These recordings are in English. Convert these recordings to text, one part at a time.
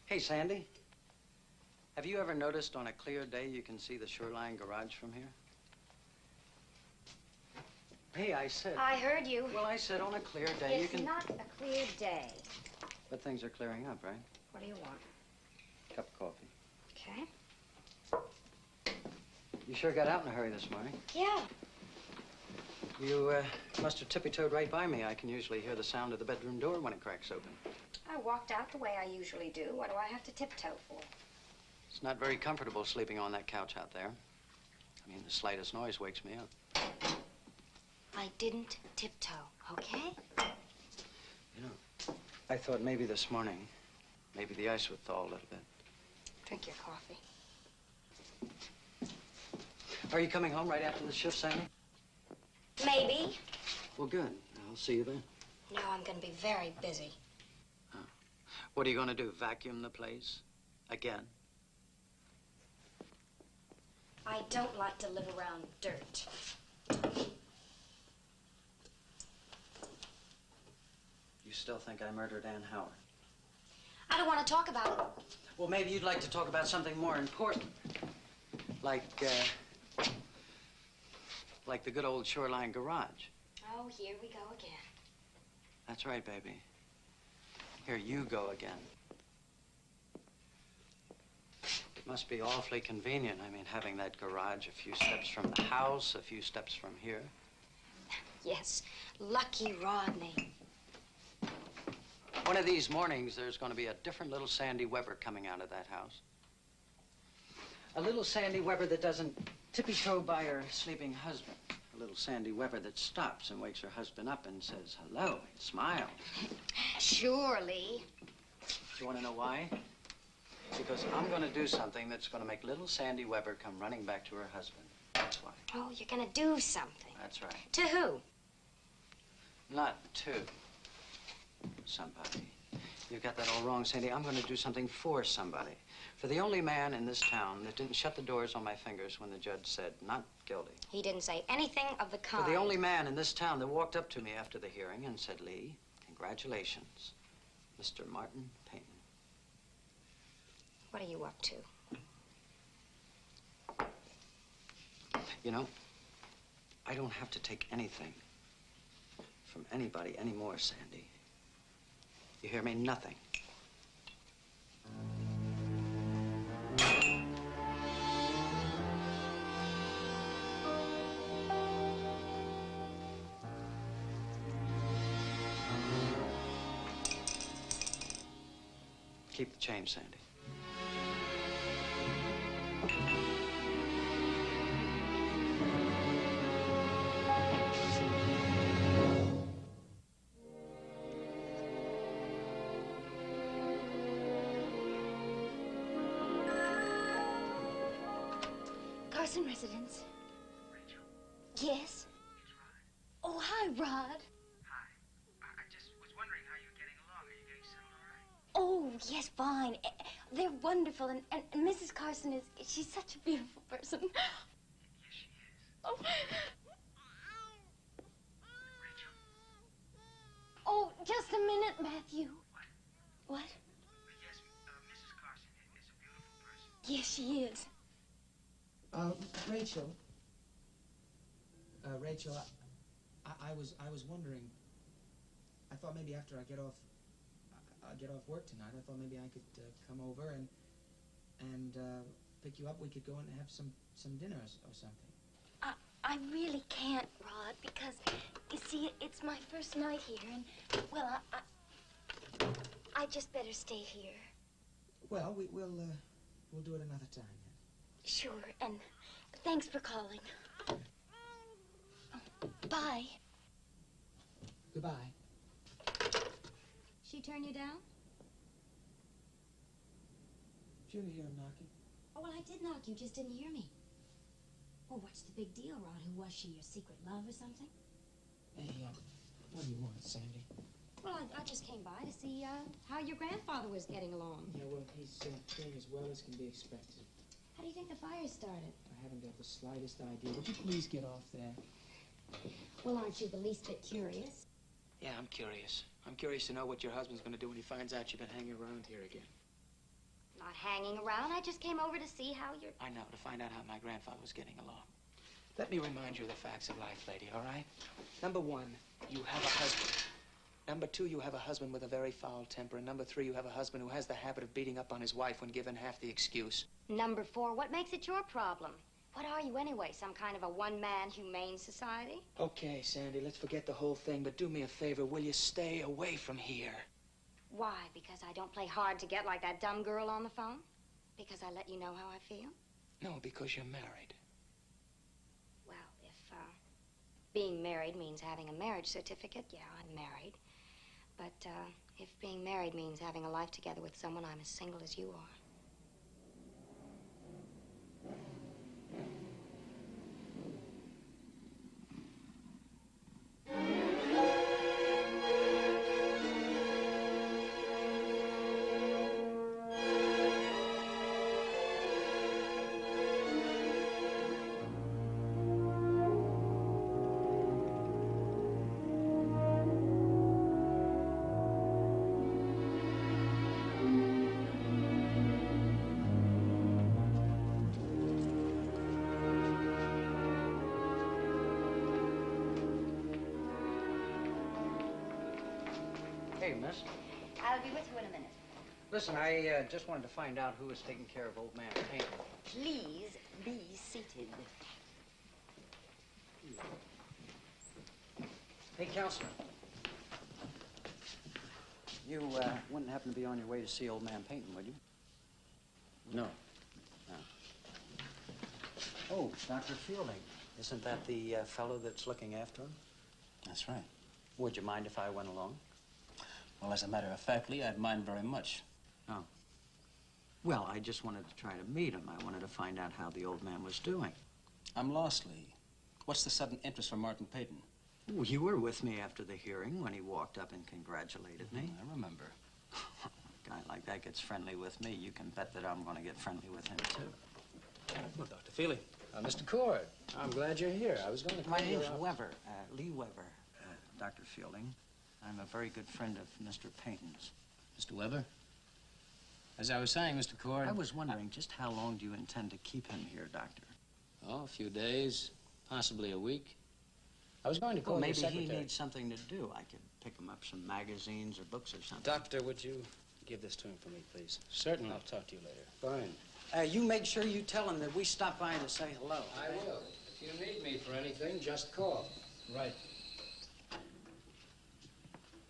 Hey, Sandy. Have you ever noticed on a clear day you can see the shoreline garage from here? Hey, I said... I heard you. Well, I said on a clear day you can... It's not a clear day. But things are clearing up, right? What do you want? Cup of coffee. Okay. You sure got out in a hurry this morning. Yeah. You must have tippy-toed right by me. I can usually hear the sound of the bedroom door when it cracks open. I walked out the way I usually do. What do I have to tiptoe for? It's not very comfortable sleeping on that couch out there. I mean, the slightest noise wakes me up. I didn't tiptoe, okay? You know, I thought maybe this morning, maybe the ice would thaw a little bit. Drink your coffee. Are you coming home right after the shift, Sandy? Maybe. Well, good. I'll see you then. No, I'm going to be very busy. Oh. What are you going to do, vacuum the place? Again? I don't like to live around dirt. You still think I murdered Ann Howard? I don't want to talk about it. Well, maybe you'd like to talk about something more important. Like the good old shoreline garage. Oh, here we go again. That's right, baby. Here you go again. It must be awfully convenient. I mean, having that garage a few steps from the house, a few steps from here. Yes, lucky Rodney. One of these mornings, there's going to be a different little Sandy Weber coming out of that house. A little Sandy Weber that doesn't tippy-toe by her sleeping husband. A little Sandy Weber that stops and wakes her husband up and says hello and smiles. Surely. Do you want to know why? Because I'm going to do something that's going to make little Sandy Weber come running back to her husband. That's why. Oh, you're going to do something. That's right. To who? Not to somebody. You've got that all wrong, Sandy. I'm going to do something for somebody. For the only man in this town that didn't shut the doors on my fingers when the judge said not guilty. He didn't say anything of the kind. For the only man in this town that walked up to me after the hearing and said, Lee, congratulations, Mr. Martin Payton. What are you up to? You know, I don't have to take anything from anybody anymore, Sandy. You hear me? Nothing. Keep the change, Sandy. Carson residence. Rachel? Yes? It's Rod. Oh, hi, Rod. Hi. I just was wondering how you're getting along. Are you getting settled all right? Oh, yes, fine. They're wonderful, and Mrs. Carson she's such a beautiful person. Yes, she is. Oh. Rachel? Oh, just a minute, Matthew. What? What? Yes, Mrs. Carson is a beautiful person. Yes, she is. Rachel. Rachel, I was wondering. I thought maybe after I get off work tonight, I thought maybe I could come over and pick you up. We could go and have some dinner or something. I really can't, Rod, because you see, it's my first night here, and well, I just better stay here. Well, we'll do it another time then. Sure, and thanks for calling. Bye. Goodbye. She turn you down? Did you hear him knocking? Oh, well, I did knock. You just didn't hear me. Oh, what's the big deal, Rod? Who was she, your secret love or something? Hey, what do you want, Sandy? Well, I just came by to see how your grandfather was getting along. Yeah, well, he's doing as well as can be expected. How do you think the fire started? I haven't got the slightest idea. Would you please get off there? Well, aren't you the least bit curious? Yeah, I'm curious. I'm curious to know what your husband's going to do when he finds out you've been hanging around here again. Not hanging around. I just came over to see how you're... I know, to find out how my grandfather was getting along. Let me remind you of the facts of life, lady, all right? Number one, you have a husband. Number two, you have a husband with a very foul temper. And number three, you have a husband who has the habit of beating up on his wife when given half the excuse. Number four, what makes it your problem? What are you anyway, some kind of a one-man humane society? Okay, Sandy, let's forget the whole thing, but do me a favor, will you stay away from here? Why? Because I don't play hard to get like that dumb girl on the phone? Because I let you know how I feel? No, because you're married. Well, if being married means having a marriage certificate, yeah, I'm married. But if being married means having a life together with someone, I'm as single as you are. Hey, miss. I'll be with you in a minute. Listen, I just wanted to find out who was taking care of old man Peyton. Please be seated. Hey, Counselor. You wouldn't happen to be on your way to see old man Peyton, would you? No. No. Oh, Dr. Fielding. Isn't that the fellow that's looking after him? That's right. Would you mind if I went along? Well, as a matter of fact, Lee, I'd mind very much. Oh. Well, I just wanted to try to meet him. I wanted to find out how the old man was doing. I'm lost, Lee. What's the sudden interest from Martin Peyton? Well, you were with me after the hearing when he walked up and congratulated me. I remember. A guy like that gets friendly with me. You can bet that I'm going to get friendly with him, too. Well, Dr. Feely. Mr. Cord, I'm glad you're here. I was going to My call you name's up. Weber, Lee Weber, Dr. Fielding. I'm a very good friend of Mr. Peyton's. Mr. Weber? As I was saying, Mr. Cord... I was wondering, just how long do you intend to keep him here, Doctor? Oh, a few days, possibly a week. I was going to call Well, your maybe secretary. he needs something to do. I could pick him up some magazines or books or something. Doctor, would you give this to him for me, please? Certainly. I'll talk to you later. Fine. You make sure you tell him that we stopped by to say hello. I will. If you need me for anything, just call. Right.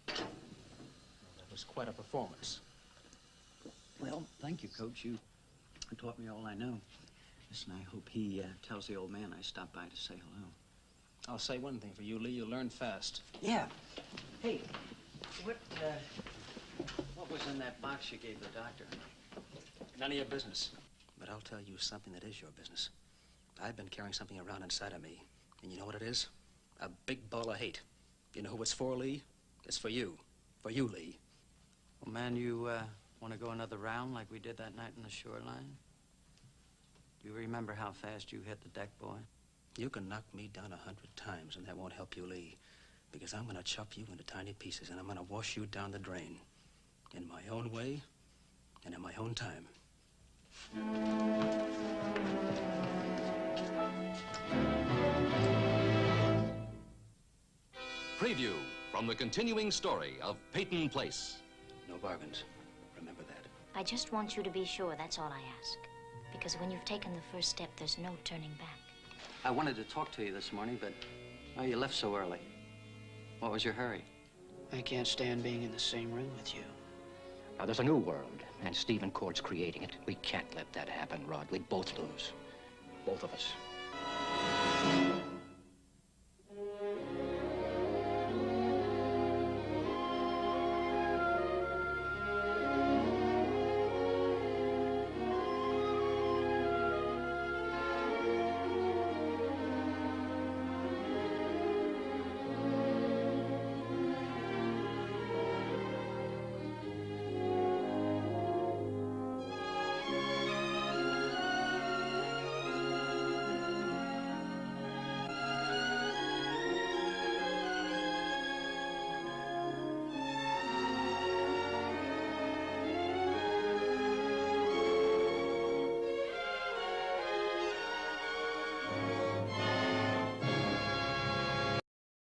Well, that was quite a performance. Well, thank you, Coach. You taught me all I know. Listen, I hope he tells the old man I stopped by to say hello. I'll say one thing for you, Lee. You'll learn fast. Yeah. Hey, what was in that box you gave the doctor? None of your business. But I'll tell you something that is your business. I've been carrying something around inside of me. And you know what it is? A big ball of hate. You know who it's for, Lee? It's for you. For you, Lee. Well, man, you want to go another round like we did that night in the shoreline? Do you remember how fast you hit the deck, boy? You can knock me down 100 times, and that won't help you, Lee. Because I'm going to chop you into tiny pieces, and I'm going to wash you down the drain. In my own way, and in my own time. Preview from the continuing story of Peyton Place. No bargains. Remember that. I just want you to be sure, that's all I ask. Because when you've taken the first step, there's no turning back. I wanted to talk to you this morning, but you left so early. What was your hurry? I can't stand being in the same room with you. Now, there's a new world, and Stephen Cord's creating it. We can't let that happen, Rod. We'd both lose. Both of us.